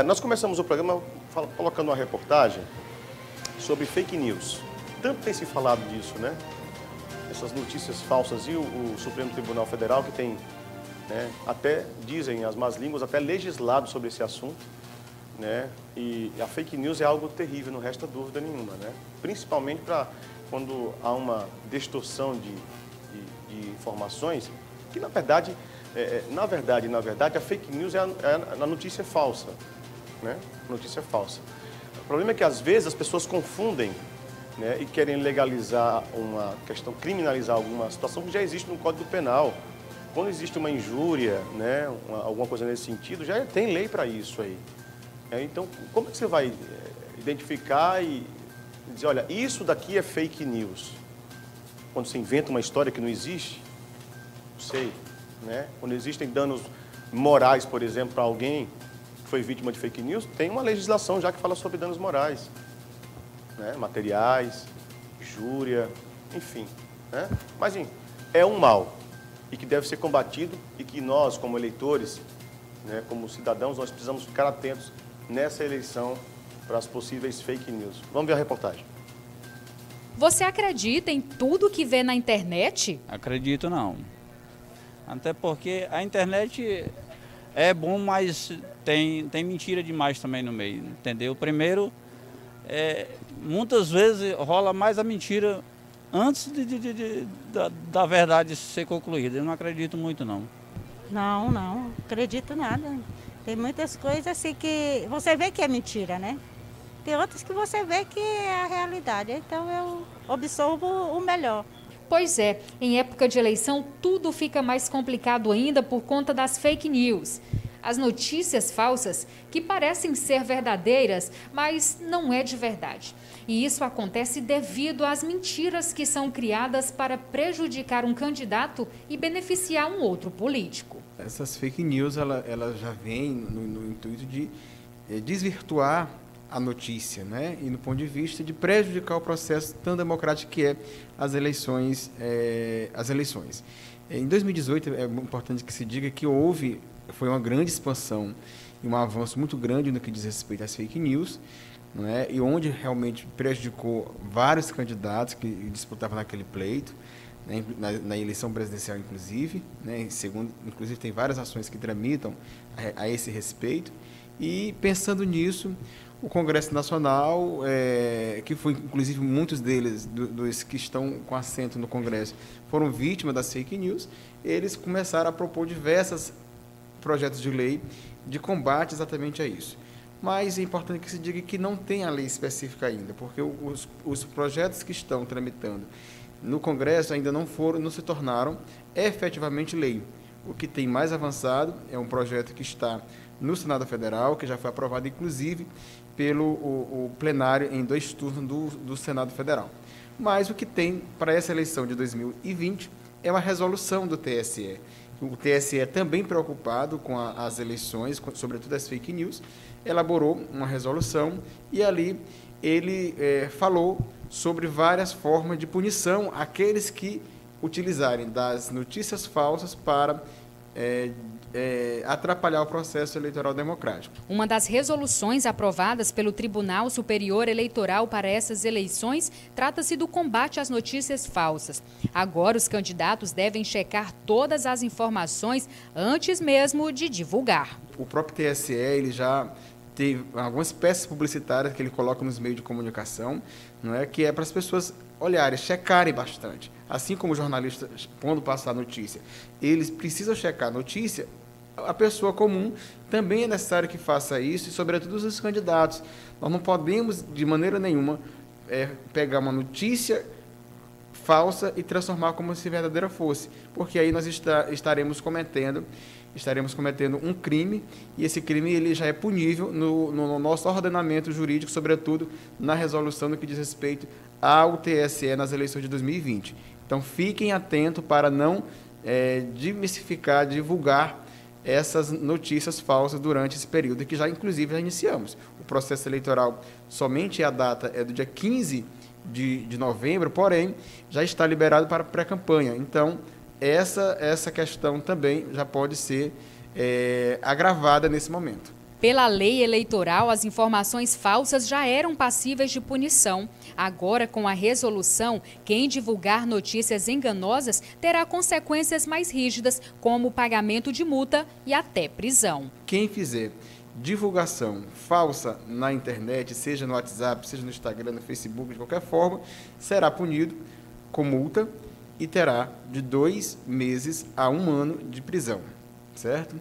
Nós começamos o programa colocando uma reportagem sobre fake news. Tanto tem se falado disso, né? Essas notícias falsas e o Supremo Tribunal Federal que tem, né, até, dizem as más línguas, até legislado sobre esse assunto, né? E a fake news é algo terrível, não resta dúvida nenhuma, né? Principalmente para quando há uma distorção de informações, que na verdade, a fake news é a notícia falsa, né? Notícia falsa. O problema é que às vezes as pessoas confundem, né, e querem legalizar uma questão, criminalizar alguma situação que já existe no Código Penal. Quando existe uma injúria, né, alguma coisa nesse sentido, já tem lei para isso aí. Então, como é que você vai identificar e dizer, olha, isso daqui é fake news? Quando você inventa uma história que não existe, não sei, né? Quando existem danos morais, por exemplo, para alguém que foi vítima de fake news, tem uma legislação já que fala sobre danos morais, né? Materiais, injúria, enfim, né? Mas, enfim, é um mal e que deve ser combatido e que nós, como eleitores, né, como cidadãos, nós precisamos ficar atentos nessa eleição para as possíveis fake news. Vamos ver a reportagem. Você acredita em tudo que vê na internet? Acredito não. Até porque a internet é bom, mas tem mentira demais também no meio, entendeu? Primeiro, muitas vezes rola mais a mentira antes da verdade ser concluída. Eu não acredito muito não. Não acredito nada. Tem muitas coisas assim que você vê que é mentira, né? Tem outras que você vê que é a realidade. Então eu observo o melhor. Pois é, em época de eleição tudo fica mais complicado ainda por conta das fake news. As notícias falsas que parecem ser verdadeiras, mas não é de verdade. E isso acontece devido às mentiras que são criadas para prejudicar um candidato e beneficiar um outro político. Essas fake news, ela já vem no intuito de desvirtuar a notícia, né? E no ponto de vista de prejudicar o processo tão democrático que é as eleições. Em 2018, é importante que se diga que foi uma grande expansão e um avanço muito grande no que diz respeito às fake news, né? E onde realmente prejudicou vários candidatos que disputavam naquele pleito, né? Na eleição presidencial, inclusive, né? Inclusive tem várias ações que tramitam a esse respeito. E pensando nisso, o Congresso Nacional, que foi, inclusive, muitos deles, dos que estão com assento no Congresso, foram vítimas das fake news, eles começaram a propor diversos projetos de lei de combate exatamente a isso. Mas é importante que se diga que não tem a lei específica ainda, porque os projetos que estão tramitando no Congresso ainda não se tornaram efetivamente lei. O que tem mais avançado é um projeto que está no Senado Federal, que já foi aprovado, inclusive, pelo o plenário em 2 turnos do Senado Federal. Mas o que tem para essa eleição de 2020 é uma resolução do TSE. O TSE, também preocupado com as eleições, sobretudo as fake news, elaborou uma resolução e ali ele falou sobre várias formas de punição àqueles que utilizarem das notícias falsas para atrapalhar o processo eleitoral democrático. Uma das resoluções aprovadas pelo Tribunal Superior Eleitoral para essas eleições trata-se do combate às notícias falsas. Agora, os candidatos devem checar todas as informações antes mesmo de divulgar. O próprio TSE ele já teve algumas peças publicitárias que ele coloca nos meios de comunicação, não é, que é para as pessoas olharem, checarem bastante. Assim como os jornalistas, quando passar a notícia, eles precisam checar a notícia, a pessoa comum também é necessário que faça isso, e sobretudo os candidatos. Nós não podemos, de maneira nenhuma, pegar uma notícia falsa e transformar como se verdadeira fosse, porque aí nós estaremos cometendo um crime, e esse crime ele já é punível no nosso ordenamento jurídico, sobretudo na resolução no que diz respeito ao TSE nas eleições de 2020. Então, fiquem atentos para não desmistificar, divulgar essas notícias falsas durante esse período, que inclusive, já iniciamos. O processo eleitoral, somente a data é do dia 15 de novembro, porém, já está liberado para pré-campanha. Então, essa questão também já pode ser agravada nesse momento. Pela lei eleitoral, as informações falsas já eram passíveis de punição. Agora, com a resolução, quem divulgar notícias enganosas terá consequências mais rígidas, como o pagamento de multa e até prisão. Quem fizer divulgação falsa na internet, seja no WhatsApp, seja no Instagram, no Facebook, de qualquer forma, será punido com multa e terá de 2 meses a 1 ano de prisão, certo?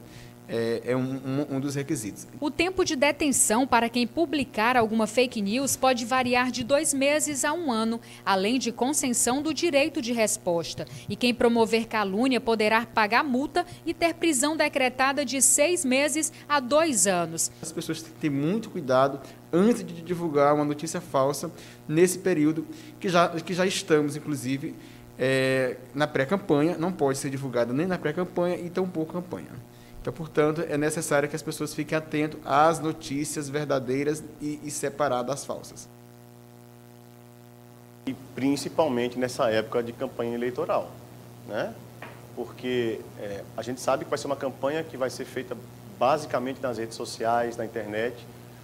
É um dos requisitos. O tempo de detenção para quem publicar alguma fake news pode variar de 2 meses a 1 ano, além de concessão do direito de resposta. E quem promover calúnia poderá pagar multa e ter prisão decretada de 6 meses a 2 anos. As pessoas têm que ter muito cuidado antes de divulgar uma notícia falsa nesse período que já estamos, inclusive, na pré-campanha. Não pode ser divulgada nem na pré-campanha e tampouco campanha. Então, portanto, é necessário que as pessoas fiquem atentas às notícias verdadeiras e separar das falsas. E principalmente nessa época de campanha eleitoral, né? Porque a gente sabe que vai ser uma campanha que vai ser feita basicamente nas redes sociais, na internet,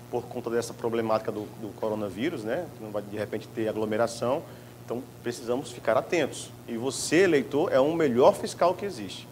por conta dessa problemática do coronavírus, né? Que não vai, de repente, ter aglomeração. Então, precisamos ficar atentos. E você, eleitor, é o melhor fiscal que existe.